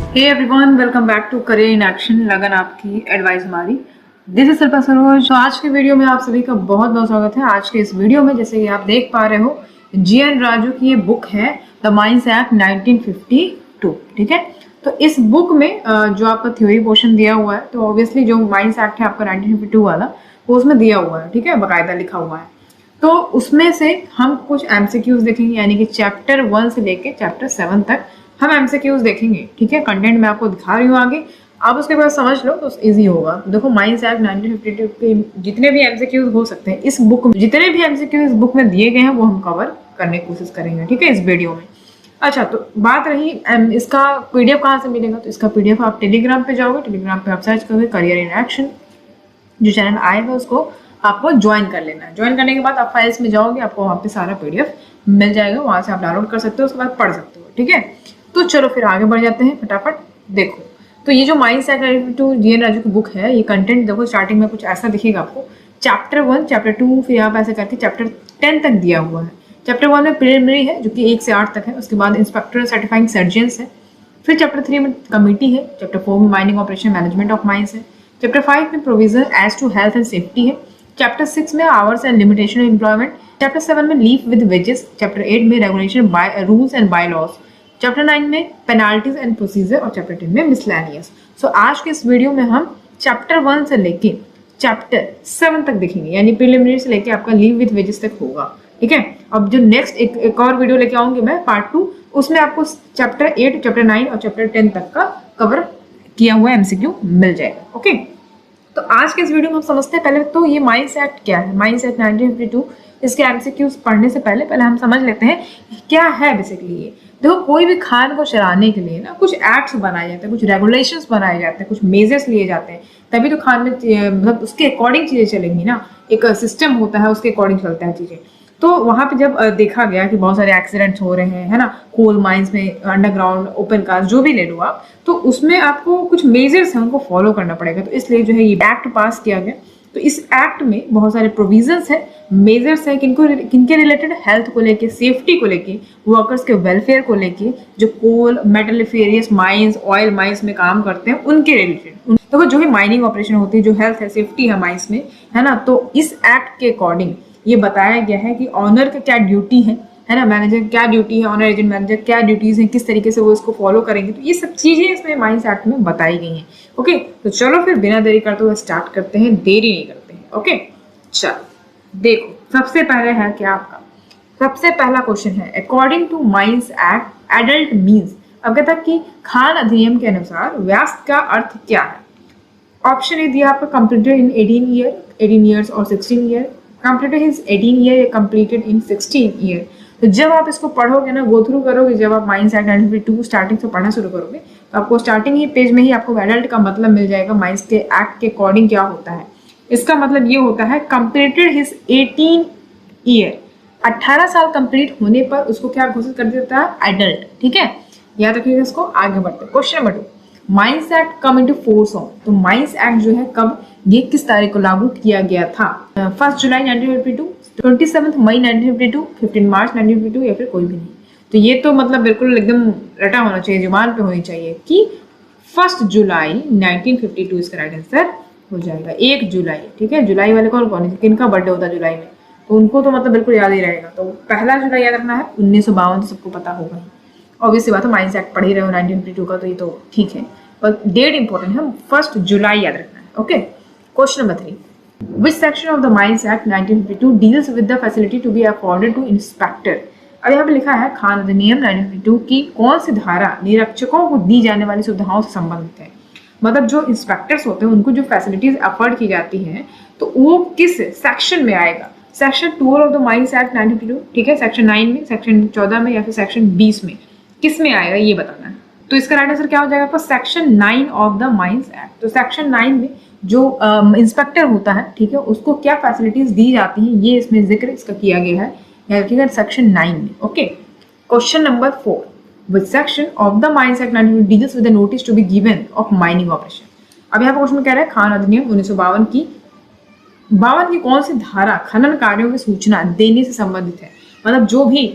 Hey everyone, welcome back to career in action. लगन आपकी advice हमारी। This is Shilpa Saroj. तो आज के वीडियो में आप सभी का बहुत बहुत स्वागत है। आज के इस वीडियो में जैसे कि आप देख पा रहे हो, जी.एन. राजू की ये बुक है द माइंड्स एक्ट 1952। ठीक है, तो इस बुक में जो आपका थ्योरी पोर्शन दिया हुआ है, तो ऑब्वियसली जो माइंड्स एक्ट है आपका 1952 वाला, वो उसमें दिया हुआ है। ठीक है, बाकायदा लिखा हुआ है। तो उसमें से हम कुछ एमसीक्यूज देखेंगे, यानी कि चैप्टर 1 से लेके चैप्टर 7 तक हम एमसीक्यूज देखेंगे। ठीक है, कंटेंट मैं आपको दिखा रही हूँ आगे, आप उसके बाद समझ लो तो इजी होगा। देखो, माइंड्स एक्ट 1952 के जितने भी एमसीक्यूज हो सकते हैं इस बुक में, जितने भी एमसीक्यूज इस बुक में दिए गए हैं वो हम कवर करने की कोशिश करेंगे। ठीक है, इस वीडियो में। अच्छा, तो बात रही इसका पीडीएफ कहाँ से मिलेगा, तो इसका पीडीएफ आप टेलीग्राम पे जाओगे, टेलीग्राम पे आप सर्च करोगे करियर इन एक्शन, जो चैनल आएगा उसको आपको ज्वाइन कर लेना है। ज्वाइन करने के बाद आप फाइल्स में जाओगे, आपको वहाँ पे सारा पीडीएफ मिल जाएगा, वहाँ से आप डाउनलोड कर सकते हो, उसके बाद पढ़ सकते हो। ठीक है, तो चलो फिर आगे बढ़ जाते हैं फटाफट। देखो, तो ये जो mines act to G N. Raju की बुक है, ये कंटेंट देखो स्टार्टिंग में कुछ ऐसा दिखेगा आपको, चैप्टर 1, चैप्टर 2, फिर आप ऐसे करके चैप्टर 10 तक दिया हुआ है। चैप्टर 1 में प्रिलिमिनरी है जो कि 1 से 8 तक है, उसके बाद इंस्पेक्टर सर्टिफाइंग सर्जन्स है, फिर चैप्टर 3 में कमिटी है, चैप्टर 4 में mining operation management of mines है, चैप्टर 5 में provision as to health and safety है, चैप्टर 6 में hours and limitation of employment, chapter 7 में लीव विद वेजेस, चैप्टर 8 में regulation by rules and bylaws, chapter 9 में penalties and procedure, और chapter 10 में miscellaneous. सो आज के इस वीडियो में हम चैप्टर 1 से लेके चैप्टर 7 तक देखेंगे, यानी प्रिलिमिनरी से लेके आपका लीव विद वेजेस तक होगा। ठीक है, अब जो नेक्स्ट एक और वीडियो लेके आऊंगी मैं, पार्ट 2, उसमें आपको चैप्टर 8, चैप्टर 9 और चैप्टर 10 तक का कवर किया हुआ एमसीक्यू मिल जाएगा। ओके, तो आज के इस वीडियो में हम समझते हैं पहले तो ये माइंड्स एक्ट क्या है। माइंड्स एक्ट 1952, इसके एमसीक्यूज पढ़ने से पहले हम समझ लेते हैं क्या है बेसिकली ये। देखो, कोई भी खान को चलाने के लिए ना कुछ एक्ट्स बनाए जाते हैं, कुछ रेगुलेशंस बनाए जाते हैं, कुछ मेजर्स लिए जाते हैं, तभी तो खान में मतलब उसके अकॉर्डिंग चीजें चलेंगी ना। एक सिस्टम होता है, उसके अकॉर्डिंग चलता है चीजें। तो वहां पे जब देखा गया कि बहुत सारे एक्सीडेंट्स हो रहे हैं, है ना, कोल माइंस में, अंडरग्राउंड, ओपन कास्ट, जो भी ले लो आप, तो उसमें आपको कुछ मेजर्स हैं उनको फॉलो करना पड़ेगा। तो इसलिए जो है ये एक्ट पास किया गया। तो इस एक्ट में बहुत सारे प्रोविजंस है, मेजर्स है, किनके रिलेटेड, हेल्थ को लेके, सेफ्टी को लेके, वर्कर्स के वेलफेयर को लेके, जो कोल, मेटलिफेरियस माइंस, ऑयल माइंस में काम करते हैं उनके रिलेटेड। तो जो भी माइनिंग ऑपरेशन होती है, जो हेल्थ है, सेफ्टी है माइंस में, है ना, तो इस एक्ट के अकॉर्डिंग ये बताया गया है कि ऑनर का क्या ड्यूटी है ना, मैनेजर क्या ड्यूटी है, ऑनर एजेंट मैनेजर क्या ड्यूटीज हैं, किस तरीके से वो इसको फॉलो करेंगे। तो ये सब चीजें इसमें माइंड्स एक्ट में बताई गई हैं। ओके, तो चलो फिर बिना देरी करते हुए स्टार्ट करते हैं, देरी नहीं करते हैं। ओके, चलो देखो, सबसे पहले है क्या आपका सबसे पहला क्वेश्चन है, according two minds act adult means. अब कहता है कि खान अधिनियम के अनुसार वयस्क का अर्थ क्या है। ऑप्शन ए दिया आपका, कंप्लीटेड इन 18 ईयर्स और 16 ईयर, कंप्लीटेड इन 18 ईयर या कंप्लीटेड इन 16 ईयर। तो जब आप इसको पढ़ोगे ना, गो थ्रू करोगे, जब आप माइंड्स एक्ट 1952 स्टार्टिंग से पढ़ना शुरू करोगे, तो आपको स्टार्टिंग ही पेज में ही आपको एडल्ट का मतलब मिल जाएगा। माइंड्स के एक्ट के अकॉर्डिंग क्या होता है, इसका मतलब ये होता है कंप्लीटेड हिज 18 ईयर, 18 साल कंप्लीट होने पर उसको क्या घोषित कर देता है, एडल्ट। ठीक है, याद रखिएगा इसको। आगे बढ़ते हैं, question number 2, mines act come into force on. तो माइंस एक्ट जो है कब, ये किस तारीख को लागू किया गया था, 1 जुलाई 1952, 27 मई 1952, 15 मार्च 1952, या फिर कोई भी नहीं। तो ये तो मतलब बिल्कुल एकदम रटा होना चाहिए, जुबान पे होनी चाहिए कि 1 जुलाई 1952 इसका राइट आंसर हो जाएगा। 1 जुलाई, ठीक है, जुलाई वाले कौन कौन है, किनका बर्थडे होता है जुलाई में, तो उनको तो मतलब बिल्कुल याद ही रहेगा। तो 1 जुलाई याद रखना है, 1952 तो सबको पता होगा ही, ऑब्वियसली बात है, माइंड्स एक्ट पढ़ ही रहे हो 1952 का, तो ये तो ठीक है, पर डेट इंपॉर्टेंट है, 1 जुलाई याद रखना है। Okay, question number 3, which section of the mines act 1952 deals with the facility to be afforded to inspector. अब यहाँ पे लिखा है खान अधिनियम 1952 की कौन सी धारा निरीक्षकों को दी जाने वाली सुविधाओं से संबंधित है। मतलब जो इंस्पेक्टर्स होते हैं उनको जो फैसिलिटीज अफोर्ड की जाती हैं, तो वो किस सेक्शन में आएगा। Section 12 of the mines act 1952, ठीक है, सेक्शन 9 में, सेक्शन 14 में, या फिर सेक्शन 20 में, किस में आएगा ये बताना है। तो इसका राइट आंसर क्या हो जाएगा आपका, section 9 of the mines act. तो सेक्शन 9 में जो इंस्पेक्टर होता है, ठीक है, उसको क्या फैसिलिटीज दी जाती हैं, ये इसमें जिक्र इसका किया गया है, याद रखिएगा, सेक्शन 9 में। Okay, question number 4, which section of the mines act 1952 deals with the notice to be given of mining operation. अब यहाँ पर क्वेश्चन में कह रहा है खान अधिनियम 1952 की 52 की कौन सी धारा खनन कार्यों की सूचना देने से संबंधित है। मतलब जो भी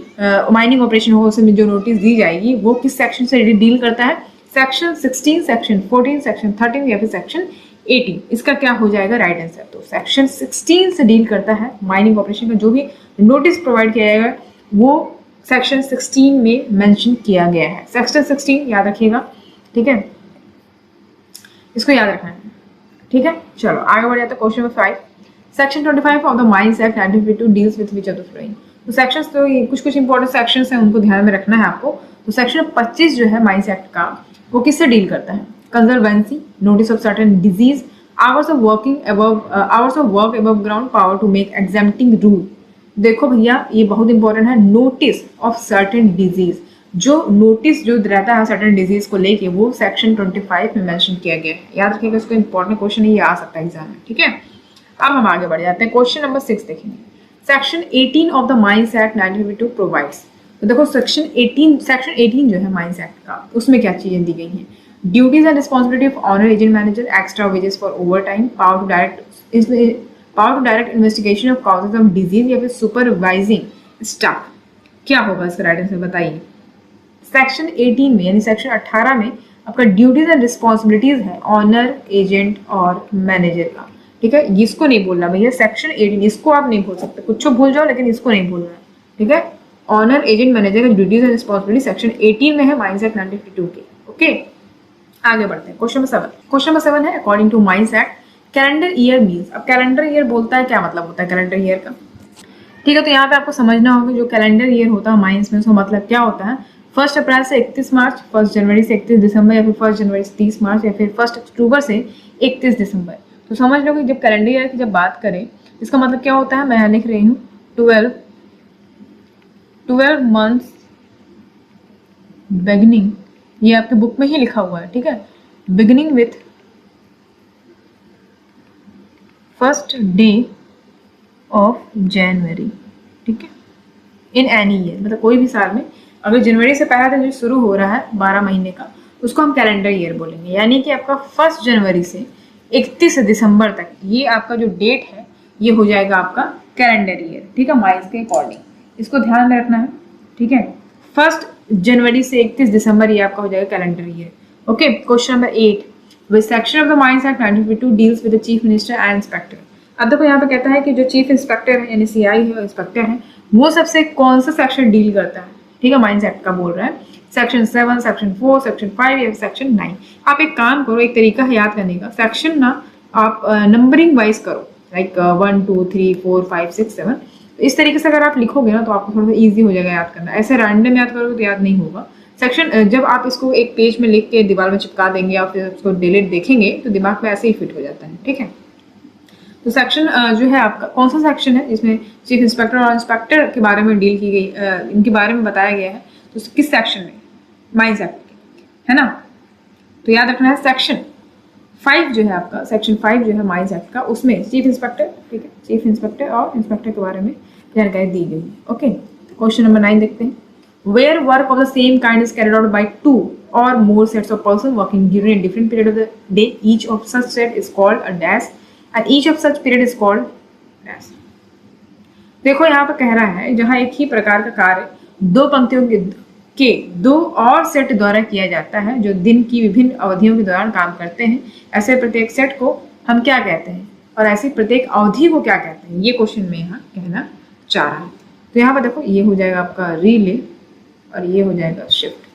माइनिंग ऑपरेशन हो उसमें जो नोटिस दी जाएगी वो किस सेक्शन से डील करता है, सेक्शन 16, सेक्शन 14, सेक्शन 13 या फिर सेक्शन 18, इसका क्या हो जाएगा राइट आंसर। तो सेक्शन 16 से डील करता है माइनिंग ऑपरेशन का, जो भी नोटिस प्रोवाइड किया जाएगा वो सेक्शन 16 में मेंशन किया गया है। सेक्शन 16 याद रखिएगा, ठीक है, इसको याद रखना है, ठीक है। चलो आगे बढ़ जाते हैं question number 5। Section 25 of the mines act 1952 deals with which of the following. तो सेक्शंस तो कुछ इंपॉर्टेंट सेक्शंस हैं, उनको ध्यान में रखना है आपको। तो सेक्शन 25 जो है माइंस एक्ट का, वो किससे डील करता है? Conservancy, notice of certain disease, hours of work above ground, power to make exempting rule. देखो भैया ये बहुत इंपॉर्टेंट है, नोटिस ऑफ सर्टेन डिजीज, जो नोटिस जो रहता है सर्टेन डिजीज को लेके, वो सेक्शन 25 में मेंशन किया गया है। याद रखिएगा, इसको इंपॉर्टेंट क्वेश्चन ये आ सकता है एग्जाम में, ठीक है। अब हम आगे बढ़ जाते हैं, क्वेश्चन नंबर 6 देखेंगे। Section 18 of the mines act 1952 provides. तो देखो सेक्शन 18 जो है माइंस एक्ट का, उसमें क्या चीजें दी गई हैं? Duties and responsibility of owner agent manager, extra wages for over time, power to direct investigation of causes of disease, या फिर सुपरवाइजिंग स्टाफ। क्या होगा इसका राइट आंसर बताइए। सेक्शन 18 में यानी सेक्शन 18 में आपका ड्यूटीज एंड रिस्पॉन्सिबिलिटीज है ऑनर एजेंट और मैनेजर का, ठीक है। इसको नहीं बोलना भैया, सेक्शन 18 इसको आप नहीं बोल सकते, कुछ भूल जाओ लेकिन इसको नहीं बोलना है, ठीक है। ऑनर एजेंट मैनेजर का ड्यूटीज एंड रिस्पॉन्सिबिलिटी सेक्शन 18 में है माइंस एक्ट 1952 के, ओके। आगे बढ़ते हैं, क्वेश्चन नंबर 7। क्वेश्चन नंबर 7 है according to mines act calendar year means. अब कैलेंडर ईयर बोलता है, क्या मतलब होता है कैलेंडर ईयर का, ठीक है। तो यहाँ पे आपको समझना होगा जो कैलेंडर ईयर होता है माइंस में, उसका मतलब क्या होता है। 1 अप्रैल से 31 मार्च, 1 जनवरी से 31 दिसंबर, या फिर 1 जनवरी से 30 मार्च, या फिर 1 अक्टूबर से 31 दिसंबर। तो समझ लो कि जब कैलेंडर ईयर की जब बात करें, इसका मतलब क्या होता है। मैं यहाँ लिख रही हूँ 12 मंथ्स बिगिनिंग, ये आपके बुक में ही लिखा हुआ है, ठीक है। Beginning with 1st day of January, ठीक है, इन एनी ईयर, मतलब कोई भी साल में अगर जनवरी से पहला दिन जो शुरू हो रहा है 12 महीने का, उसको हम कैलेंडर ईयर बोलेंगे। यानी कि आपका 1 जनवरी से 31 दिसंबर तक ये आपका जो डेट है ये हो जाएगा आपका कैलेंडर ईयर, ठीक है, माइल्स के अकॉर्डिंग। इसको ध्यान में रखना है, ठीक है। 1 जनवरी से 31 दिसंबर ये आपका हो जाएगा calendar year, okay. Question number 8। Which section of the mines act 1952 deals with the chief minister and inspector. अब देखो यहाँ पे कहता है कि जो चीफ इंस्पेक्टर है यानी सीआई है, इंस्पेक्टर है, वो सबसे कौन सा सेक्शन डील करता है, ठीक है, माइंस एक्ट का बोल रहा है। सेक्शन 7, सेक्शन 4, सेक्शन 5 या सेक्शन 9। आप एक काम करो, एक तरीका है याद करने का, सेक्शन ना आप नंबरिंग वाइज करो, लाइक 1 2 3 4 5 6 7। तो इस तरीके से अगर आप लिखोगे ना तो आपको थोड़ा सा ईजी हो जाएगा याद करना। ऐसे रैंडम याद करोगे तो याद नहीं होगा। सेक्शन जब आप इसको एक पेज में लिख के दीवार में चिपका देंगे या फिर उसको डिलीट देखेंगे तो दिमाग में ऐसे ही फिट हो जाता है, ठीक है। तो सेक्शन जो है आपका कौन सा सेक्शन है जिसमें चीफ इंस्पेक्टर और इंस्पेक्टर के बारे में डील की गई, इनके बारे में बताया गया है, तो किस सेक्शन में? माइंस एक्ट के, है ना। तो याद रखना है सेक्शन 5 जो है आपका, सेक्शन 5 जो है माइंस एक्ट का, उसमें चीफ इंस्पेक्टर, ठीक है, चीफ इंस्पेक्टर और इंस्पेक्टर के बारे में जानकारी दी गई, ओके। क्वेश्चन नंबर 9 देखते हैं। Where work of the same kind is carried out by 2 or more sets of person working during a different period of the day, each of such set is called a dash and each of such period is called dash। देखो यहाँ पे कह रहा है जहाँ एक ही प्रकार का कार्य दो पंक्तियों के 2 और सेट द्वारा किया जाता है जो दिन की विभिन्न अवधियों के दौरान काम करते हैं, ऐसे प्रत्येक सेट को हम क्या कहते हैं और ऐसी प्रत्येक अवधि को क्या कहते हैं, ये क्वेश्चन में यहाँ कहना चाह रहा है। तो यहाँ पर देखो ये हो जाएगा आपका रिले और ये हो जाएगा शिफ्ट,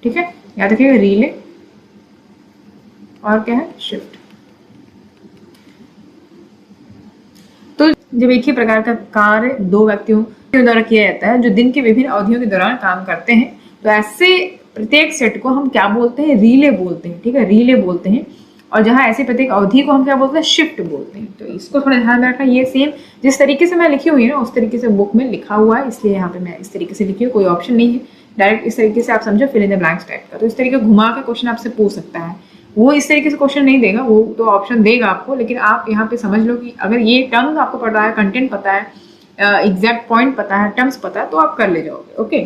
ठीक है, याद रखिएगा रिले और क्या है शिफ्ट। तो जब एक ही प्रकार का कार्य 2 व्यक्तियों के द्वारा किया जाता है जो दिन की विभिन्न अवधियों के दौरान काम करते हैं, तो ऐसे प्रत्येक सेट को हम क्या बोलते हैं? रिले बोलते हैं, ठीक है, रिले बोलते हैं। और जहाँ ऐसे प्रत्येक अवधि को हम क्या बोलते हैं? शिफ्ट बोलते हैं। तो इसको थोड़ा ध्यान में रखना। ये सेम जिस तरीके से मैं लिखी हुई है ना उस तरीके से बुक में लिखा हुआ है, इसलिए यहाँ पे मैं इस तरीके से लिखी हूँ, कोई ऑप्शन नहीं है, डायरेक्ट इस तरीके से आप समझो fill in the blanks type का। तो इस तरीके घुमा के क्वेश्चन आपसे पूछ सकता है, वो इस तरीके से क्वेश्चन नहीं देगा, वो तो ऑप्शन देगा आपको, लेकिन आप यहाँ पे समझ लो कि अगर ये टर्म्स आपको पता है, कंटेंट पता है, एग्जैक्ट पॉइंट पता है, टर्म्स पता है, तो आप कर ले जाओगे, ओके।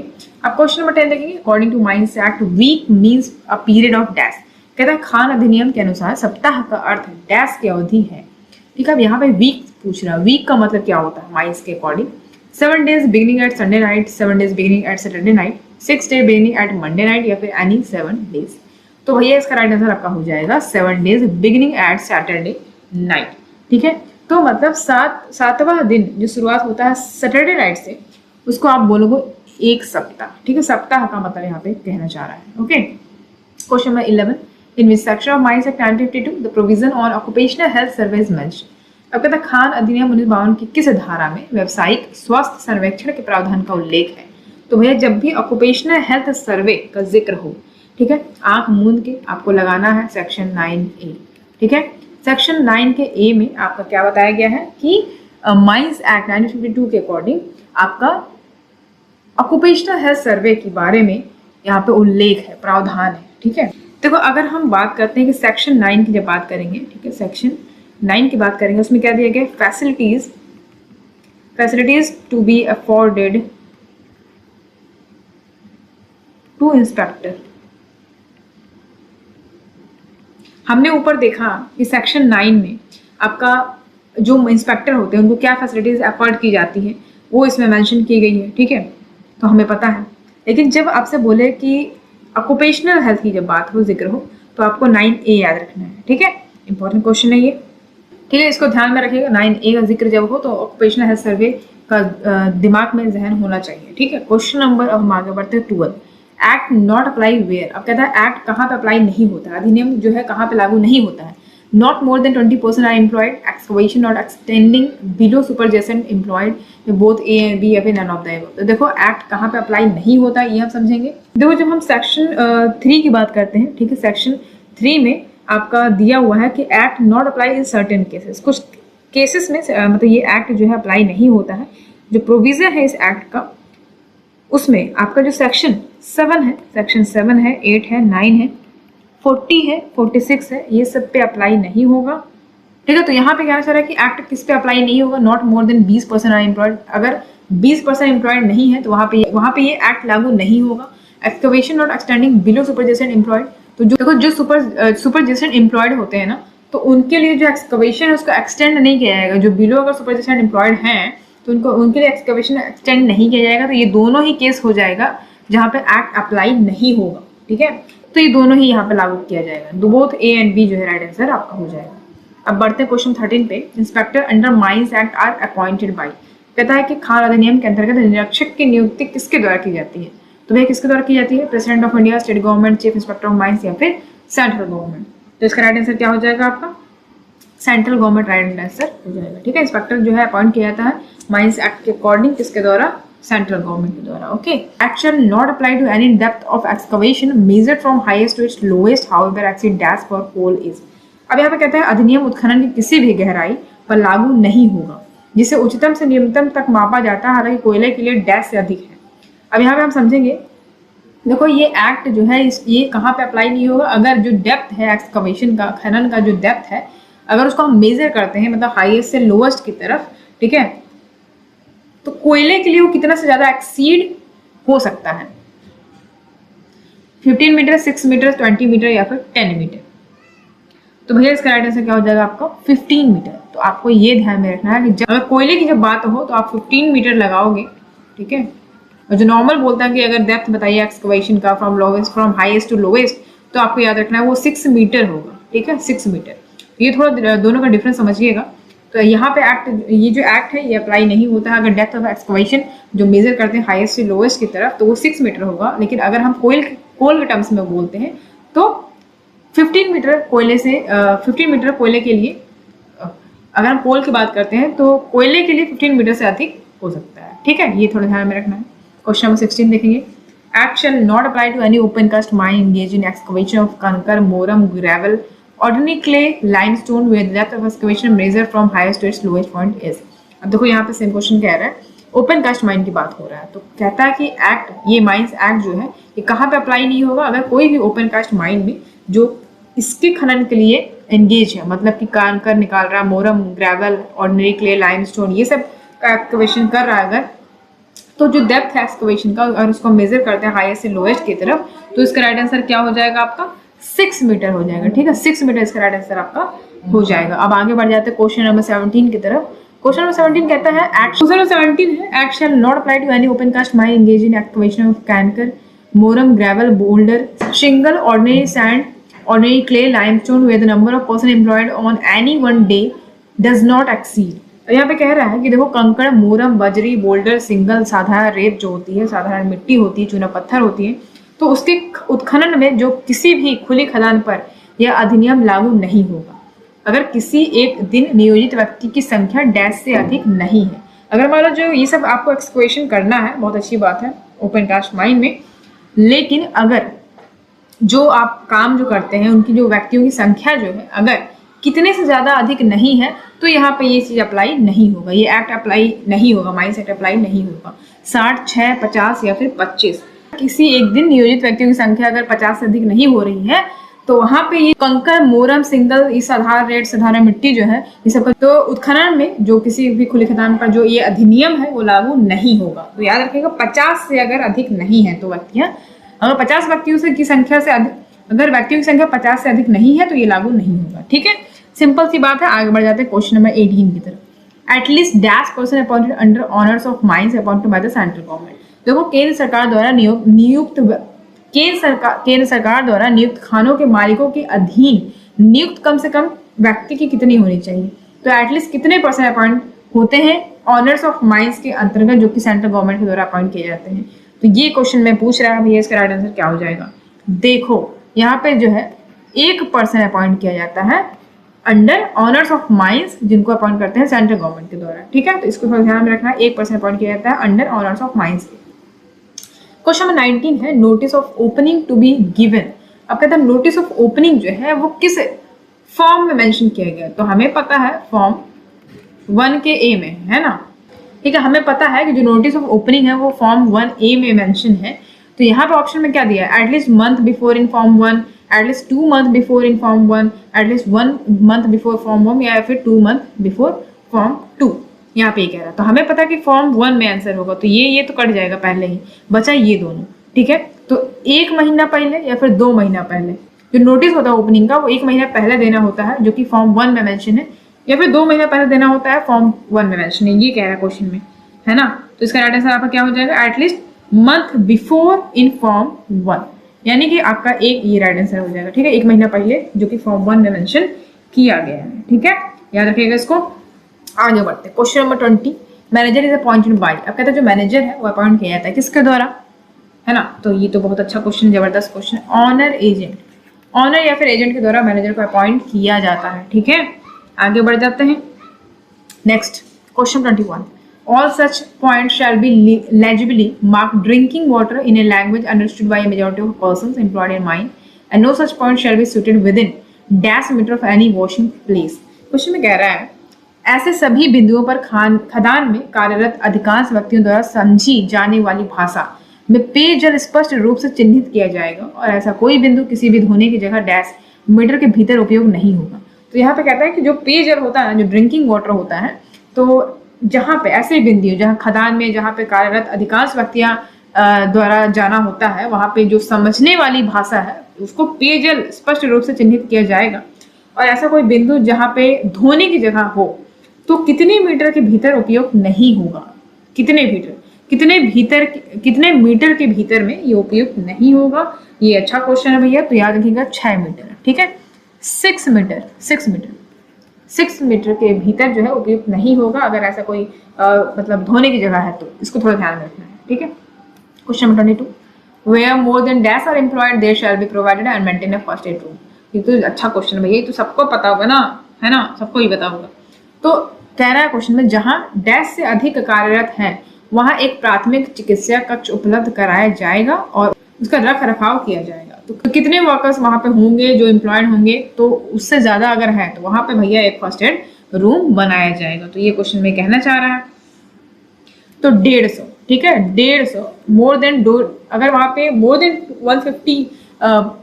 अब क्वेश्चन नंबर 10 देखेंगे। According to mines act week means a period of dash. कहता है खान अधिनियम के अनुसार सप्ताह का अर्थ डैश की अवधि है, ठीक है। अब यहाँ पे वीक पूछ रहा है, वीक का मतलब क्या होता है माइंस के according? 7 days beginning at Sunday night, 7 days beginning at Saturday night, 6 day beginning at Monday night या फिर एनी 7 days। तो भैया इसका राइट आंसर आपका हो जाएगा 7 days beginning at Saturday night। ठीक है, तो मतलब सातवां दिन जो शुरुआत होता है सैटरडे नाइट से, उसको आप बोलोगे एक सप्ताह। ठीक है, सप्ताह का मतलब यहाँ पे कहना चाह रहा है। Okay, question number 11, in which section of mines act 1952 the provision on occupational health survey is mentioned. अब कहता है खान अधिनियम 1952 की किस धारा में व्यावसायिक स्वास्थ्य सर्वेक्षण के प्रावधान का उल्लेख है? तो भैया जब भी ऑक्यूपेशनल हेल्थ सर्वे का जिक्र हो, ठीक है, आंख मूंद के आपको लगाना है सेक्शन 9A। ठीक है, सेक्शन 9 के ए में आपका क्या बताया गया है कि माइंस एक्ट 1952 के अकॉर्डिंग आपका ऑक्यूपेशनल हेल्थ सर्वे के बारे में यहाँ पे उल्लेख है, प्रावधान है। ठीक है, देखो अगर हम बात करते हैं कि सेक्शन 9 की जब बात करेंगे, ठीक है, सेक्शन 9 की बात करेंगे, उसमें क्या दिया गया? Facilities to be afforded to inspector. हमने ऊपर देखा कि सेक्शन 9 में आपका जो इंस्पेक्टर होते हैं उनको क्या फैसिलिटीज अफोर्ड की जाती है, वो इसमें मेंशन की गई है। ठीक है, तो हमें पता है, लेकिन जब आपसे बोले कि ऑक्यूपेशनल हेल्थ की जब बात हो, जिक्र हो, तो आपको 9A याद रखना है। ठीक है, इंपॉर्टेंट क्वेश्चन है ये। ठीक है, इसको ध्यान में रखिएगा, 9A का जिक्र जब हो तो ऑक्यूपेशनल हेल्थ सर्वे का दिमाग में जहन होना चाहिए। ठीक है, क्वेश्चन नंबर, अब हम आगे बढ़ते हैं 12, एक्ट नॉट अप्लाई वेयर। अब कहता है एक्ट कहाँ पे अप्लाई नहीं होता, अधिनियम जो है कहाँ पे लागू नहीं होता है? Not more than 20% are employed, excavation not extending below superjacent employed, both A and B या फिर नन ऑफ द एबव। तो देखो एक्ट कहाँ पे अप्लाई नहीं होता ये हम समझेंगे। देखो जब हम सेक्शन 3 की बात करते हैं, ठीक है, सेक्शन 3 में आपका दिया हुआ है कि act not apply in certain cases. कुछ केसेस में मतलब ये एक्ट जो है अप्लाई नहीं होता है। जो प्रोविजन है इस एक्ट का, उसमें आपका जो सेक्शन 7 है, सेक्शन 7 है, 8 है, 9 है, 40 है, 46 है, ये सब पे अप्लाई नहीं होगा। ठीक है, तो यहाँ पे क्या चाह रहा है कि एक्ट किस पे अप्लाई नहीं होगा? Not more than 20% are employed. अगर 20% एम्प्लॉयड नहीं है तो वहाँ पे ये एक्ट लागू नहीं होगा। Excavation not extending below superjacent employed, तो जो देखो जो सुपरजेसेंट एम्प्लॉयड होते हैं ना, तो उनके लिए जो एक्सकवेशन है उसको एक्सटेंड नहीं किया जाएगा। जो बिलो अगर सुपरजेसेंट एम्प्लॉयड हैं तो उनके लिए एक्सकवेशन एक्सटेंड नहीं किया जाएगा। तो ये दोनों ही केस हो जाएगा जहाँ पे एक्ट अप्लाई नहीं होगा। ठीक है, तो ये दोनों ही यहाँ पे लागू किया जाएगा। बोथ ए एंड बी जो है राइट आंसर आपका हो जाएगा। अब बढ़ते हैं क्वेश्चन 13 पे। Inspector under mines act are appointed by. कहता है कि खान अधिनियम के अंतर्गत निरीक्षक की नियुक्ति किसके द्वारा की जाती है? तो भैया किसके द्वारा की जाती है? President of India, state government, chief inspector of mines या फिर सेंट्रल गवर्नमेंट। तो इसका राइट आंसर क्या हो जाएगा आपका? सेंट्रल गवर्नमेंट राइट आंसर हो जाएगा। ठीक है, इंस्पेक्टर जो है अपॉइंट किया जाता है माइंस एक्ट के अकॉर्डिंग, किसके द्वारा? सेंट्रल गवर्नमेंट के द्वारा। Okay, act shall not apply to any depth of excavation measured from highest to its lowest however exceed dash for coal is. अब यहाँ पे कहते हैं अधिनियम उत्खनन की किसी भी गहराई पर लागू नहीं होगा जिसे उच्चतम से निम्नतम तक मापा जाता है, हालांकि कोयले के लिए डैश से अधिक है। अब यहाँ पे हम समझेंगे, देखो ये एक्ट जो है ये कहाँ पे अप्लाई नहीं होगा? अगर जो डेप्थ है एक्सकवेशन का, खनन का जो डेप्थ है, अगर उसको हम मेजर करते हैं मतलब हाईएस्ट से लोएस्ट की तरफ, ठीक है, तो कोयले के लिए वो कितना से ज्यादा एक्सीड हो सकता है? 15 मीटर, 6 मीटर, 20 मीटर या फिर 10 मीटर। तो भैया इसका राइट आंसर क्या हो जाएगा आपका? 15 मीटर। तो आपको ये ध्यान में रखना है कि अगर कोयले की जब बात हो तो आप 15 मीटर लगाओगे। ठीक है, और जो नॉर्मल बोलता है कि अगर डेप्थ बताइए एक्सकवेशन का फ्रॉम हाईएस्ट टू लोएस्ट, तो आपको याद रखना है वो 6 मीटर होगा। ठीक है, 6 मीटर। ये थोड़ा दोनों का डिफरेंस समझिएगा। तो यहाँ पे ये जो एक्ट है ये अप्लाई नहीं होता है अगर डेप्थ ऑफ एक्सकवेशन जो मेजर करते हैं हाईएस्ट से लोएस्ट की तरफ, तो वो 6 मीटर होगा। लेकिन अगर हम कोल के टर्म्स में बोलते हैं तो 15 मीटर कोयले से 15 मीटर कोयले के लिए, अगर हम कोल की बात करते हैं तो कोयले के लिए 15 मीटर से अधिक हो सकता है। ठीक है, ये थोड़ा ध्यान में रखना है। क्वेश्चन नंबर 16 देखेंगे। Act shall not apply to any open cast mine engage in excavation of kankar, murrum, gravel, ordinary clay, limestone with depth of excavation measure from highest to its lowest point is. अब देखो यहाँ पे same question कह रहा है, open cast mine की बात हो रहा है, तो कहता है कि एक्ट, ये माइंस एक्ट जो है ये कहाँ पे अप्लाई नहीं होगा? अगर कोई भी ओपन कास्ट माइन में जो इसके खनन के लिए एंगेज है, मतलब कि कंकर निकाल रहा है, मोरम, ग्रेवल, ऑर्डिनरी क्ले, लाइमस्टोन, ये सब का एक्सकवेशन कर रहा है अगर, तो जो डेप्थ है एक्सकवेशन का अगर उसको मेजर करते हैं हाईएस्ट से लोएस्ट की तरफ, तो इसका राइट आंसर क्या हो जाएगा आपका? 6 मीटर हो जाएगा। ठीक है, 6 मीटर इसका राइट आंसर आपका हो जाएगा। अब आगे बढ़ जाते हैं क्वेश्चन नंबर 17 की तरफ। क्वेश्चन नंबर 17 कहता है क्वेश्चन नंबर 17 है act shall not apply to any open cast mine engage in activation of kankar murrum gravel boulder shingle ordinary sand ordinary clay limestone where the number of person employed on any one day does not exceed. यहाँ पे कह रहा है कि देखो कंकड़ मोरम बजरी boulder single साधारण रेत जो होती है, साधारण मिट्टी होती है, चूना पत्थर होती है, तो उसके उत्खनन में जो किसी भी खुली खदान पर यह अधिनियम लागू नहीं होगा अगर किसी एक दिन नियोजित व्यक्ति की संख्या डैश से अधिक नहीं है। अगर मान लो जो ये सब आपको एक्सक्वेशन करना है, बहुत अच्छी बात है ओपन कास्ट माइन में, लेकिन अगर जो आप काम जो करते हैं उनकी जो व्यक्तियों की संख्या जो है अगर कितने से ज्यादा अधिक नहीं है तो यहाँ पे ये चीज अप्लाई नहीं होगा, ये एक्ट अप्लाई नहीं होगा, माइंस एक्ट अप्लाई नहीं होगा। 60, 6, 50 या फिर 25 किसी एक दिन नियोजित व्यक्तियों की संख्या अगर 50 से अधिक नहीं हो रही है तो वहां पे ये कंकर मोरम सिंगल ये साधारण रेत साधारण मिट्टी जो है ये सब तो उत्खनन में जो किसी भी खुली खदान पर जो ये अधिनियम है वो लागू नहीं होगा। तो याद रखिएगा 50 से अगर अधिक नहीं है तो व्यक्तियां, अगर 50 व्यक्तियों से की संख्या से अगर व्यक्तियों की संख्या 50 से अधिक नहीं है तो ये लागू नहीं होगा। ठीक है, सिंपल सी बात है। आगे बढ़ जाते हैं क्वेश्चन नंबर 18 की तरफ। At least dash person appointed under owners of mines appointed by the central government. देखो केंद्र सरकार द्वारा केंद्र सरकार द्वारा नियुक्त खानों के मालिकों के अधीन नियुक्त कम से कम व्यक्ति की कितनी होनी चाहिए, तो एटलीस्ट कितने परसेंट अपॉइंट होते हैं ऑनर्स ऑफ माइंस के अंतर्गत जो कि सेंट्रल गवर्नमेंट के द्वारा अपॉइंट किए जाते हैं। तो ये क्वेश्चन में पूछ रहा है भैया, इसका राइट आंसर क्या हो जाएगा। देखो यहाँ पे जो है 1% अपॉइंट किया जाता है अंडर ऑनर्स ऑफ माइंस जिनको अपॉइंट करते हैं सेंट्रल गवर्नमेंट के द्वारा। ठीक है, तो इसको ध्यान में रखना है, 1% अपॉइंट किया जाता है अंडर ऑनर्स ऑफ माइंस के। क्वेश्चन नंबर 19 है notice of opening to be given. अब कहता है नोटिस ऑफ ओपनिंग जो है वो किस फॉर्म में मेंशन किया गया, तो हमें पता है फॉर्म 1 के ए में है ना। ठीक है, हमें पता है कि जो नोटिस ऑफ ओपनिंग है वो फॉर्म 1A में मेंशन है। तो यहाँ पे ऑप्शन में क्या दिया है, at least month before in form 1, at least 2 month before in form 1, at least 1 month before form 1 या फिर 2 मंथ बिफोर फॉर्म 2। यहाँ पे कह रहा है तो हमें पता है कि फॉर्म 1 में आंसर होगा, तो ये तो कट जाएगा पहले ही, बचा ये दोनों। ठीक है, तो 1 महीना पहले या फिर 2 महीना पहले जो नोटिस होता है ओपनिंग का वो 1 महीना पहले देना होता है जो कि फॉर्म 1 में मेंशन है, या फिर 2 महीना पहले देना होता है फॉर्म 1 में मेंशन है, ये कह रहा है क्वेश्चन में, है ना। तो इसका राइट आंसर आपका क्या हो जाएगा, at least month before in form 1, यानी कि आपका एक ये राइट आंसर हो जाएगा। ठीक है, 1 महीना पहले जो कि फॉर्म 1 में मेंशन किया गया है। ठीक है, याद रखिएगा इसको। आगे बढ़ते हैं question number 20। Manager is appointed by. अब कहते हैं जो मैनेजर है वो अपॉइंट किया जाता है किसके द्वारा, है ना। तो ये तो बहुत अच्छा क्वेश्चन, जबरदस्त क्वेश्चन। ऑनर एजेंट, ऑनर या फिर एजेंट के द्वारा मैनेजर को अपॉइंट किया जाता है। ठीक है, आगे बढ़ जाते हैं। Next question 21। All such points shall be legibly marked drinking water in a language understood by a majority of persons employed in mine, and no such point shall be situated within dash meter of any washing place। Question में कह रहा है ऐसे सभी बिंदुओं पर खदान में कार्यरत अधिकांश व्यक्तियों द्वारा समझी जाने वाली भाषा में पेयजल स्पष्ट रूप से चिन्हित किया जाएगा और ऐसा कोई बिंदु किसी भी धोने की जगह डैश मीटर के भीतर उपयोग नहीं होगा। तो यहाँ पे कहता है कि जो पेयजल होता है, जो ड्रिंकिंग वाटर होता है, तो जहाँ पे ऐसे बिंदु जहाँ खदान में जहाँ पे कार्यरत अधिकांश व्यक्तियां द्वारा जाना होता है वहां पे जो समझने वाली भाषा है उसको पेयजल स्पष्ट रूप से चिन्हित किया जाएगा, और ऐसा कोई बिंदु जहाँ पे धोने की जगह हो तो कितने मीटर के भीतर उपयोग नहीं होगा। कितने मीटर के भीतर में ये उपयोग नहीं होगा। ये अच्छा क्वेश्चन है भैया, तो याद रखिएगा 6 मीटर। ठीक है, 6 मीटर के भीतर जो है उपयुक्त नहीं होगा अगर ऐसा कोई मतलब धोने की जगह है तो इसको थोड़ा ध्यान में रखना है। ठीक है, question number 22। Where more than dash are employed there shall be provided and maintain a first aid room. ये तो अच्छा क्वेश्चन है भैया, ये तो सबको पता होगा ना, है ना, सबको ही पता होगा। तो कह रहा है क्वेश्चन में जहां डैश से अधिक कार्यरत है वहां एक प्राथमिक चिकित्सा कक्ष उपलब्ध कराया जाएगा और उसका रख रखाव किया जाएगा। तो कितने वर्कर्स वहां पे होंगे जो एम्प्लॉयड होंगे, तो उससे ज्यादा अगर है तो वहां पे भैया एक फर्स्ट एड रूम बनाया जाएगा। तो ये क्वेश्चन में कहना चाह रहा है। तो 150, ठीक है, 150 मोर देन अगर वहां पे मोर देन 150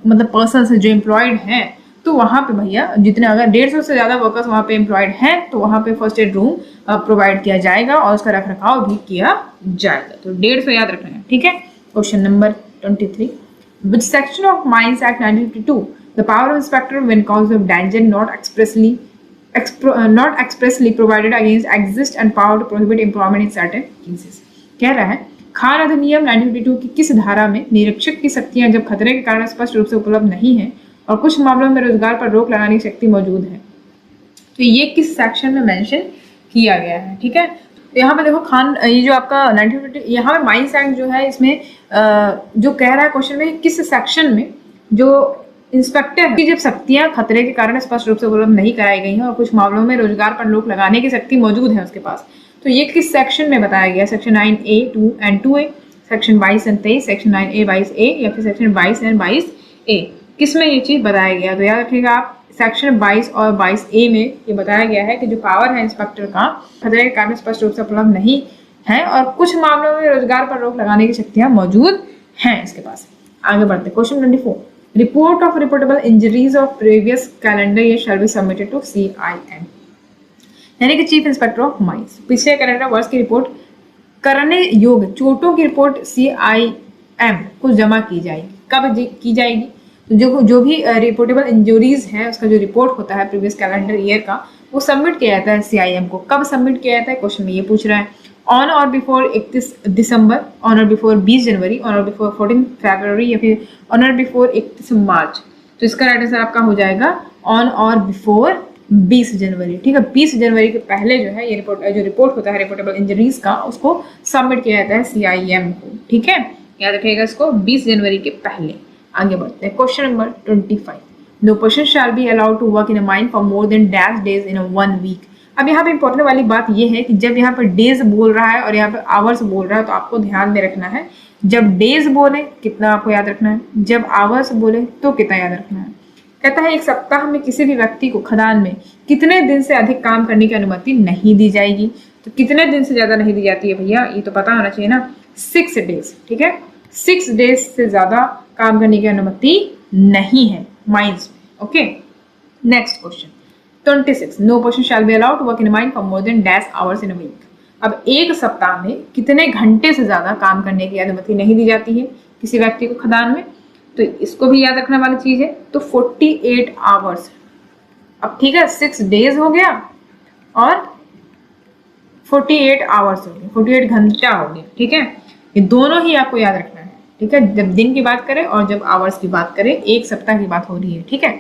मतलब पर्सन जो एम्प्लॉयड हैं तो वहां पे भैया जितने अगर 150 से ज्यादा वर्कर्स वहां पे एम्प्लॉयड हैं तो वहां पे फर्स्ट एड रूम प्रोवाइड किया जाएगा और उसका रख रखाव भी किया जाएगा। तो 150 याद रखना है। ठीक है, question number 23। Which section of Mines Act 1952 the power of inspector when cause of danger not expressly not expressly provided against exist and power to prohibit employment in certain cases। कह रहा है खान अधिनियम 1952 की किस धारा में निरीक्षक की शक्तियां जब खतरे के कारण स्पष्ट रूप से उपलब्ध नहीं है और कुछ मामलों में रोजगार पर रोक लगाने की शक्ति मौजूद है, तो ये किस सेक्शन में मेंशन किया गया है। ठीक है, तो यहाँ पे देखो खान, ये जो आपका 1950 यहाँ पे माइंस एक्ट जो है इसमें जो कह रहा है क्वेश्चन में किस सेक्शन में जो इंस्पेक्टर की जब शक्तियां खतरे के कारण स्पष्ट रूप से उपलब्ध नहीं कराई गई हैं और कुछ मामलों में रोजगार पर रोक लगाने की शक्ति मौजूद है उसके पास, तो ये किस सेक्शन में बताया गया, section 9A 2 and 2A, section 22 and 23, section 9A 22A या फिर सेक्शन 22 एंड 22A, किस में ये चीज बताया गया। तो याद रखिएगा आप सेक्शन 22 और 22A में ये बताया गया है कि जो पावर है इंस्पेक्टर का खतरे के कारण स्पष्ट रूप से उपलब्ध नहीं है और कुछ मामलों में रोजगार पर रोक लगाने की शक्तियां मौजूद हैं इसके पास। आगे बढ़ते question 24, report of reportable injuries of previous calendar year shall be submitted to CIM, यानी कि चीफ इंस्पेक्टर ऑफ माइंस। पिछले कैलेंडर वर्ष की रिपोर्ट करने योग्य चोटों की रिपोर्ट CIM को जमा की जाएगी। कब की जाएगी, तो जो भी रिपोर्टेबल इंजरीज है उसका जो रिपोर्ट होता है प्रीवियस कैलेंडर ईयर का वो सबमिट किया जाता है CIM को। कब सबमिट किया जाता है क्वेश्चन में ये पूछ रहा है, ऑन और बिफोर 31 दिसंबर, ऑन और बिफोर 20 जनवरी, ऑन और बिफोर 14 फरवरी या फिर ऑन और बिफोर 31 मार्च। तो इसका राइट आंसर आपका हो जाएगा ऑन और बिफोर 20 जनवरी। ठीक है, 20 जनवरी के पहले जो है ये रिपोर्ट होता है रिपोर्टेबल इंजरीज का उसको सबमिट किया जाता है CIM को। ठीक है, याद रखिएगा इसको 20 जनवरी के पहले। आगे बढ़ते हैं question number 25, no person shall be allowed to work in a mine for more than dash days in a 1 week. अब यहाँ पे इंपॉर्टेंट वाली बात ये है कि जब यहाँ पर डेज बोल रहा है और यहाँ पे आवर्स बोल रहा है तो आपको ध्यान में रखना है, जब डेज बोले कितना आपको याद रखना है, जब आवर्स बोले तो कितना याद रखना है। कहता है एक सप्ताह में किसी भी व्यक्ति को खदान में कितने दिन से अधिक काम करने की अनुमति नहीं दी जाएगी। तो कितने दिन से ज्यादा नहीं दी जाती है भैया, ये तो पता होना चाहिए ना, 6 डेज। ठीक है, 6 डेज से ज्यादा काम करने की अनुमति नहीं है माइंस में। Okay, next question 26, no person shall be allowed to work in mine for more than dash hours in a week. अब एक सप्ताह में कितने घंटे से ज्यादा काम करने की अनुमति नहीं दी जाती है किसी व्यक्ति को खदान में, तो इसको भी याद रखने वाली चीज है। तो 48 आवर्स। अब ठीक है, 6 डेज हो गया और 48 आवर्स हो गए, 48 घंटा हो गया। ठीक है, ये दोनों ही आपको याद रखना है। ठीक है, जब दिन की बात करें और जब आवर्स की बात करें, एक सप्ताह की बात हो रही है। ठीक है,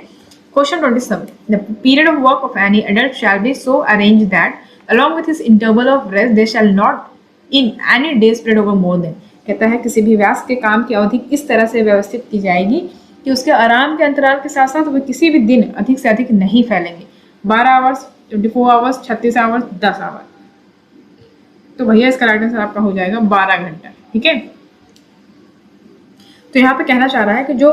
question 27, the period of work of any adult shall be so arrange that along with his interval of rest they shall not in any day spread over more than। कहता है किसी भी व्यास के काम की अवधि इस तरह से व्यवस्थित की जाएगी कि उसके आराम के अंतराल के साथ साथ वे किसी भी दिन अधिक से अधिक नहीं फैलेंगे। 12 आवर्स, 24 आवर्स, 36 आवर्स, 10 आवर्स। तो भैया इसका राइट आंसर आपका हो जाएगा 12 घंटा। ठीक है, तो यहाँ पे कहना चाह रहा है कि जो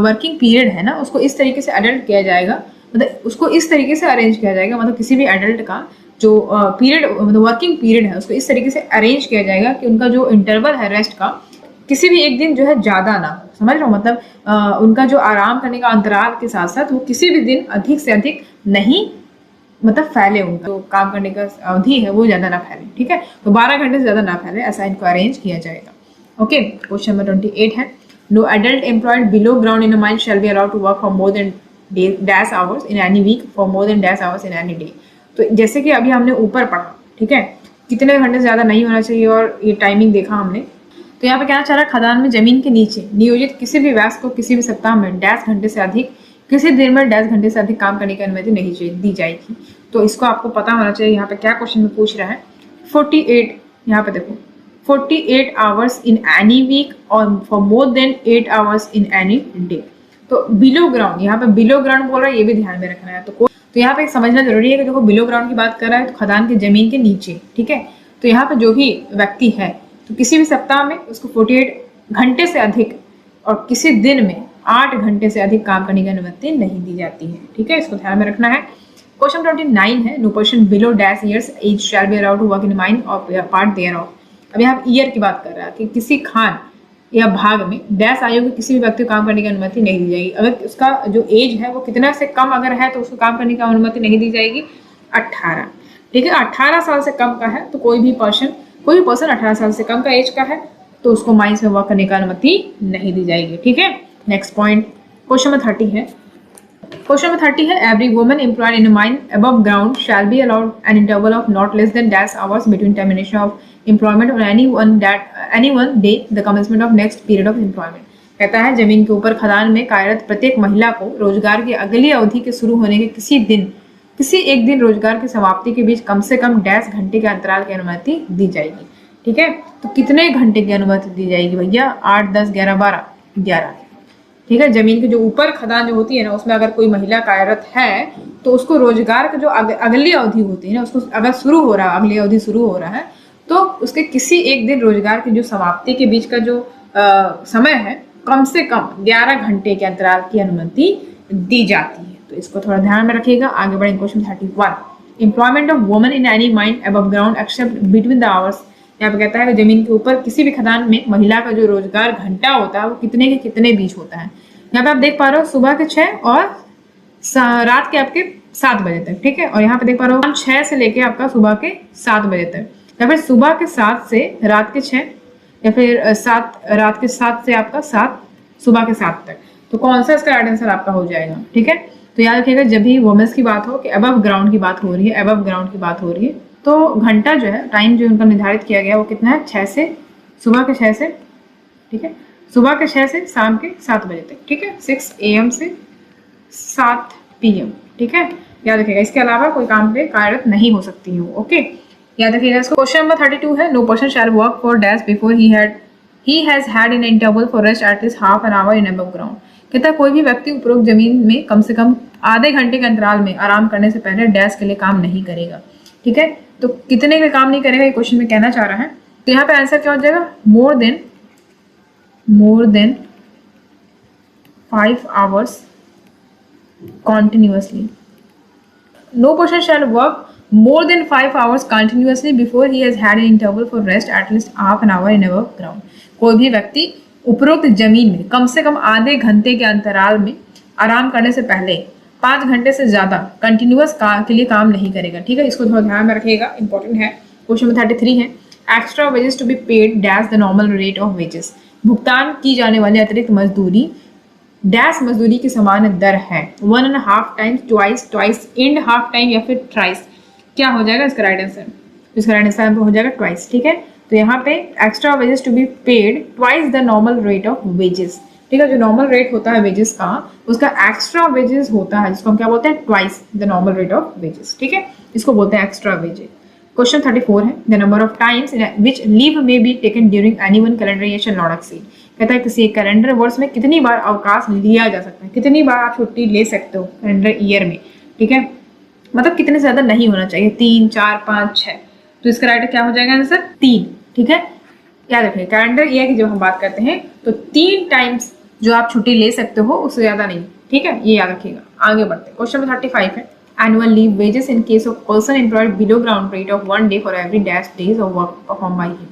वर्किंग पीरियड है ना उसको इस तरीके से अडल्ट किया जाएगा, मतलब उसको इस तरीके से अरेंज किया जाएगा, मतलब किसी भी एडल्ट का जो पीरियड मतलब वर्किंग पीरियड है उसको इस तरीके से अरेंज किया जाएगा कि उनका जो इंटरवल है रेस्ट का किसी भी एक दिन जो है ज्यादा ना हो। समझ रहे हो, मतलब उनका जो आराम करने का अंतराल के साथ साथ वो किसी भी दिन अधिक से अधिक नहीं मतलब फैले, उनका जो काम करने का अवधि है वो ज्यादा ना फैले। ठीक है, तो 12 घंटे से ज्यादा ना फैले, ऐसा इनको अरेंज किया जाएगा। ओके, क्वेश्चन नंबर 28 है, no adult employed below ground in a mine shall be allowed to work for more than dash hours in any week for more than dash hours in any day. तो जैसे कि अभी हमने ऊपर पढ़ा, ठीक है, कितने घंटे से ज्यादा नहीं होना चाहिए और ये टाइमिंग देखा हमने। तो यहाँ पे कहना चाह रहा है खदान में जमीन के नीचे नियोजित किसी भी व्यास को किसी भी सप्ताह में डैश घंटे से अधिक, किसी दिन में डैश घंटे से अधिक काम करने की अनुमति नहीं दी जाएगी। तो इसको आपको पता होना चाहिए यहाँ पे क्या क्वेश्चन में पूछ रहा है। 48, यहाँ पे देखो 48 आवर्स इन एनी वीक और for more then 8 hours in any day. तो बिलो ग्राउंड, यहाँ पे बिलो ग्राउंड बोल रहा है, ये भी ध्यान में रखना है। तो यहाँ पे समझना जरूरी है कि देखो बिलो ग्राउंड की बात कर रहा है तो खदान की जमीन के नीचे। ठीक है, तो यहाँ पे जो भी व्यक्ति है तो किसी भी सप्ताह में उसको 48 घंटे से अधिक और किसी दिन में 8 घंटे से अधिक काम करने की अनुमति नहीं दी जाती है। ठीक है, इसको ध्यान में रखना है। क्वेश्चन 29 है, no person below dash years age shall be allowed to work in mine or part thereof. अब यहाँ ईयर की बात कर रहा है कि किसी खान या भाग में डैश आयु के किसी भी व्यक्ति को काम करने की अनुमति नहीं दी जाएगी। अगर उसका जो एज है वो कितना से कम अगर है तो उसको काम करने की अनुमति नहीं दी जाएगी 18। ठीक है, 18 साल से कम का है तो कोई भी पर्सन 18 साल से कम का एज का है तो उसको माइंस में वर्क करने की अनुमति नहीं दी जाएगी। ठीक है, नेक्स्ट पॉइंट क्वेश्चन नंबर 30 है, क्वेश्चन नंबर 30 है every woman employed in mine above ground shell be allowed an interval of not less then dash hours between termination of employment on any one day the commencement of next period of employment. कहता है जमीन के ऊपर खदान में कार्यरत प्रत्येक महिला को रोजगार की अगली अवधि के शुरू होने के किसी एक दिन रोजगार की समाप्ति के बीच कम से कम डैश घंटे के अंतराल की अनुमति दी जाएगी। ठीक है, तो कितने घंटे की अनुमति दी जाएगी भैया? 8, 10, 11, 12, 11। ठीक है, जमीन के जो ऊपर खदान जो होती है ना, उसमें अगर कोई महिला कार्यरत है तो उसको रोजगार का जो अगली अवधि होती है ना, उसको अगर शुरू हो रहा है, अगली अवधि शुरू हो रहा है, तो उसके किसी एक दिन रोजगार की जो समाप्ति के बीच का जो समय है, कम से कम 11 घंटे के अंतराल की अनुमति दी जाती है। तो इसको थोड़ा ध्यान में रखिएगा। आगे बढ़ें question 31, employment of woman in any mine above ground except between the hours. यहाँ पे कहता है कि जमीन के ऊपर किसी भी खदान में महिला का जो रोजगार घंटा होता है वो कितने के कितने बीच होता है। यहाँ पे आप देख पा रहे हो सुबह के 6 और रात के आपके 7 बजे तक। ठीक है, और यहाँ पे देख पा रहे हो 6 से लेके आपका सुबह के 7 बजे तक, या फिर सुबह के 7 से रात के 6, या फिर रात के 7 से आपका 7 सुबह के 7 तक। तो कौन सा इसका राइट आंसर आपका हो जाएगा? ठीक है, तो याद रखिएगा जब भी वुमेन्स की बात हो कि अबव ग्राउंड की बात हो रही है, अबव ग्राउंड की बात हो रही है, तो घंटा जो है, टाइम जो उनका निर्धारित किया गया वो कितना है? 6 से सुबह के 6 से, ठीक है, सुबह के 6 से शाम के 7 बजे तक। ठीक है, 6 AM से 7 PM। ठीक है, याद रखिएगा। इसके अलावा कोई काम पे कार्यरत नहीं हो सकती हो। ओके, याद रखिएगा इसको। क्वेश्चन नंबर 32 है no person shall work for dash before he has had in interval for rest at least half an hour in above ground. कहता है कोई भी व्यक्ति उपरोक्त जमीन में कम से कम आधे घंटे के अंतराल में आराम करने से पहले डैश के लिए काम नहीं करेगा। ठीक है, तो कितने का काम नहीं करेगा ये क्वेश्चन में कहना चाह रहा है। तो यहाँ पे आंसर क्या हो जाएगा? More than 5 hours continuously. No person shall work more than 5 hours continuously before he has had an interval for rest at least half an hour in above ground. कोई भी व्यक्ति उपरोक्त जमीन में कम से कम आधे घंटे के अंतराल में आराम करने से पहले 5 घंटे से ज्यादा कंटिन्यूअस के लिए काम नहीं करेगा। ठीक है, इसको थोड़ा ध्यान में रखिएगा, इंपॉर्टेंट है। क्वेश्चन नंबर 33 है extra wages to be paid dash the normal rate of wages. भुगतान की जाने वाली अतिरिक्त मजदूरी डैश मजदूरी की समान दर है। 1.5 times, twice, and half time, या फिर ट्राइस। क्या हो जाएगा इसका राइट आंसर? इसका राइट आंसर हो जाएगा ट्वाइस। ठीक है, तो यहाँ पे extra wages to be paid twice the normal rate of wages. ठीक है, जो नॉर्मल रेट होता है वेजेस का, उसका एक्स्ट्रा वेजेस होता है, जिसको हम क्या बोलते हैं? Twice the normal rate of wages. ठीक है, इसको बोलते हैं एक्स्ट्रा वेजेस। क्वेश्चन 34 है the number of times which leave may be taken during any one calendar year shall not exceed. कहता है किसी एक कैलेंडर वर्ष में कितनी बार अवकाश लिया जा सकता है, कितनी बार आप छुट्टी ले सकते हो कैलेंडर ईयर में। ठीक है, मतलब कितने से ज्यादा नहीं होना चाहिए, 3, 4, 5, 6। तो इसका राइट क्या हो जाएगा आंसर? 3। ठीक है, याद रखिए कैलेंडर ईयर की जब हम बात करते हैं तो 3 टाइम्स जो आप छुट्टी ले सकते हो, उससे ज्यादा नहीं। ठीक है, ये याद रखिएगा। आगे बढ़ते हैं। क्वेश्चन नंबर 35 है annual leave wages in case of person employed below ground rate of 1 day for every dash days of work performed by him।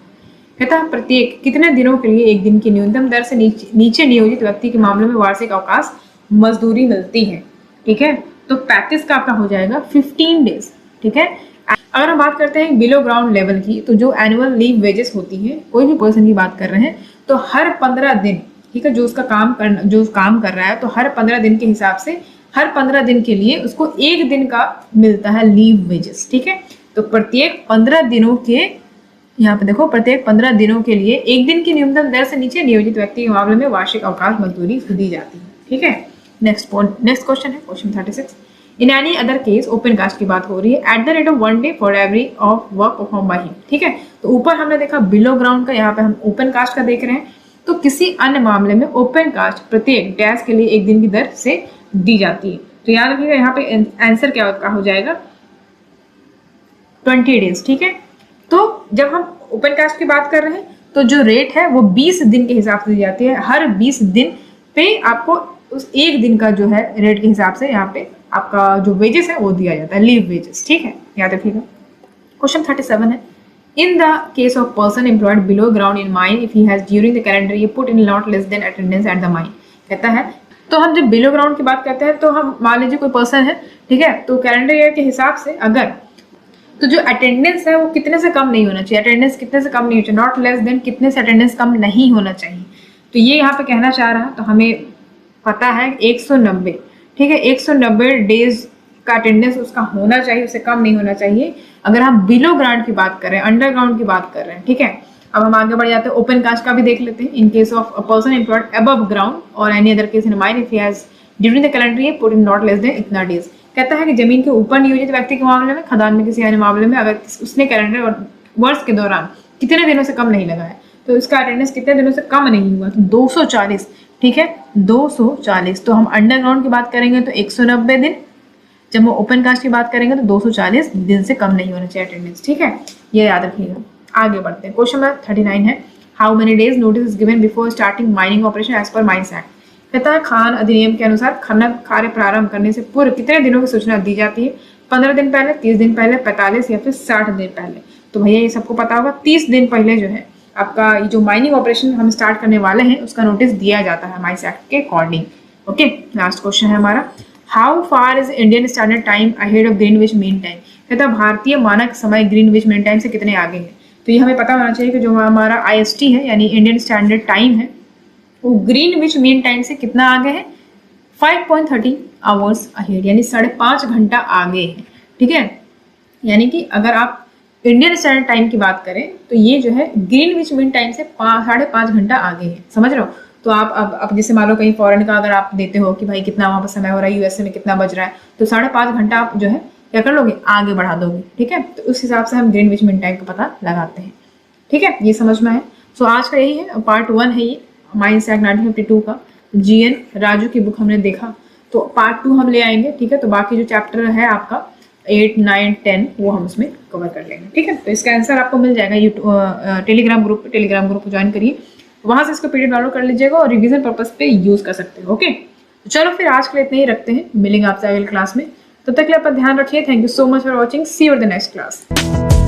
कहता है प्रत्येक कितने दिनों के लिए एक दिन की न्यूनतम दर से नीचे नियोजित व्यक्ति के मामले में वार्षिक अवकाश मजदूरी मिलती है। ठीक है, तो 35 का आपका हो जाएगा 15 डेज। ठीक है, अगर हम बात करते हैं बिलो ग्राउंड लेवल की, तो जो एनुअल लीव वेजेस होती है, कोई भी पर्सन की बात कर रहे हैं, तो हर 15 दिन, ठीक है, जो काम कर रहा है, तो हर 15 दिन के हिसाब से हर 15 दिन के लिए उसको 1 दिन का मिलता है लीव वेजेस। ठीक है, तो प्रत्येक 15 दिनों के, यहाँ पे देखो, प्रत्येक 15 दिनों के लिए 1 दिन की न्यूनतम दर से नीचे नियोजित व्यक्ति के मामले में वार्षिक अवकाश मजदूरी दी जाती है। ठीक है, नेक्स्ट क्वेश्चन है question 36। In any other case, open cast की बात हो रही है, at the rate of 1 day for every of work perform by him. ठीक है, तो ऊपर हमने देखा बिलो ग्राउंड का, यहाँ पे हम ओपन कास्ट का देख रहे हैं। तो किसी अन्य मामले में ओपन कास्ट प्रत्येक डैश के लिए 1 दिन की दर से दी जाती है। तो याद रखिएगा यहाँ पे आंसर क्या हो जाएगा? 20 डेज। ठीक है, तो जब हम ओपन कास्ट की बात कर रहे हैं तो जो रेट है वो 20 दिन के हिसाब से दी जाती है। हर 20 दिन पे आपको उस 1 दिन का जो है रेट के हिसाब से यहाँ पे आपका जो वेजेस है वो दिया जाता है, लीव वेजेस। ठीक है, याद रखिएगा। क्वेश्चन 37 है in the case of person employed below ground in mine if he has during the calendar year put in not less then attendance at the mine. कहता है तो हम जब बिलो ग्राउंड की बात करते हैं तो हम मान लीजिए कोई पर्सन है, ठीक है, तो कैलेंडर ईयर के हिसाब से अगर, तो जो अटेंडेंस है वो कितने से कम नहीं होना चाहिए, अटेंडेंस कितने से कम नहीं होना चाहिए, नॉट लेस देन कितने से अटेंडेंस कम नहीं होना चाहिए। तो ये यहाँ पे कहना चाह रहा है, तो हमें पता है 190। ठीक है। 190 डेज का अटेंडेंस उसका होना चाहिए, उससे कम नहीं होना चाहिए। अगर हम बिलो ग्राउंड की बात कर रहे हैं, अंडरग्राउंड की बात कर रहे हैं, ठीक है। अब हम आगे बढ़ जाते हैं, ओपन कास्ट का भी देख लेते हैं। In case of a person employed above ground और any other case in mine if he has during the calendar year put in not less than इतना डेज। कहता है कि जमीन के ऊपर नियोजित व्यक्ति के मामले में, खदान में किसी अन्य मामले में अगर उसने कैलेंडर वर्ष के दौरान कितने दिनों से कम नहीं लगाया, तो इसका अटेंडेंस कितने दिनों से कम नहीं हुआ, तो 240, ठीक है 240। तो हम अंडरग्राउंड की बात करेंगे तो 190 दिन, जब हम ओपन कास्ट की बात करेंगे तो 240 दिन से कम नहीं होना चाहिए अटेंडेंस, ठीक है, ये याद रखिएगा। आगे बढ़ते हैं, क्वेश्चन नंबर 39 है, how many days notice is given before starting mining operation as per mines act. कहता है खान अधिनियम के अनुसार खनन कार्य प्रारंभ करने से पूर्व कितने दिनों की सूचना दी जाती है? 15 दिन पहले, 30 दिन पहले, 45 या फिर 60 दिन पहले। तो भैया ये सबको पता होगा, 30 दिन पहले जो है आपका ये जो माइनिंग ऑपरेशन हम स्टार्ट करने वाले हैं उसका नोटिस दिया जाता है माइंस एक्ट के अकॉर्डिंग। ओके, लास्ट क्वेश्चन है हमारा, how far is Indian standard time ahead of Greenwich mean time. कहता है भारतीय मानक समय ग्रीनविच मीन टाइम से कितने आगे है। तो ये हमें पता होना चाहिए कि जो हमारा IST है यानी इंडियन स्टैंडर्ड टाइम है वो ग्रीनविच मीन टाइम से कितना आगे है, 5.30 आवर्स अहेड, यानी 5.5 घंटा आगे है, ठीक है। यानी कि अगर आप इंडियन स्टैंडर्ड टाइम की बात करें तो ये जो है ग्रीनविच मीन टाइम से 5.5 घंटा आगे है, समझ रहे हो। तो आप अब जैसे मान लो कहीं फॉरेन का अगर आप देते हो कि भाई कितना वहाँ पर समय हो रहा है, USA में कितना बज रहा है, तो 5.5 घंटा आप जो है क्या कर लोगे, आगे बढ़ा दोगे, ठीक है। तो उस हिसाब से हम ग्रीनविच मीन टाइम का पता लगाते हैं, ठीक है, ये समझ में है। सो आज का यही है, पार्ट 1 है ये माइंस एक्ट 1952 का। GN राजू की बुक हमने देखा, तो पार्ट 2 हम ले आएंगे, ठीक है। तो बाकी जो चैप्टर है आपका 8, 9, 10 वो हम उसमें कवर कर लेंगे, ठीक है। तो इसका आंसर आपको मिल जाएगा यूट्यूब टेलीग्राम ग्रुप ज्वाइन करिए, वहां से इसको PDF डाउनलोड कर लीजिएगा और रिवीजन पर्पज पे यूज कर सकते हो। ओके, तो चलो फिर आज के लिए इतना ही रखते हैं, मिलेंगे आपसे अगले क्लास में। तब तक के लिए अपना ध्यान रखिए। Thank you so much for watching, see you in the next class.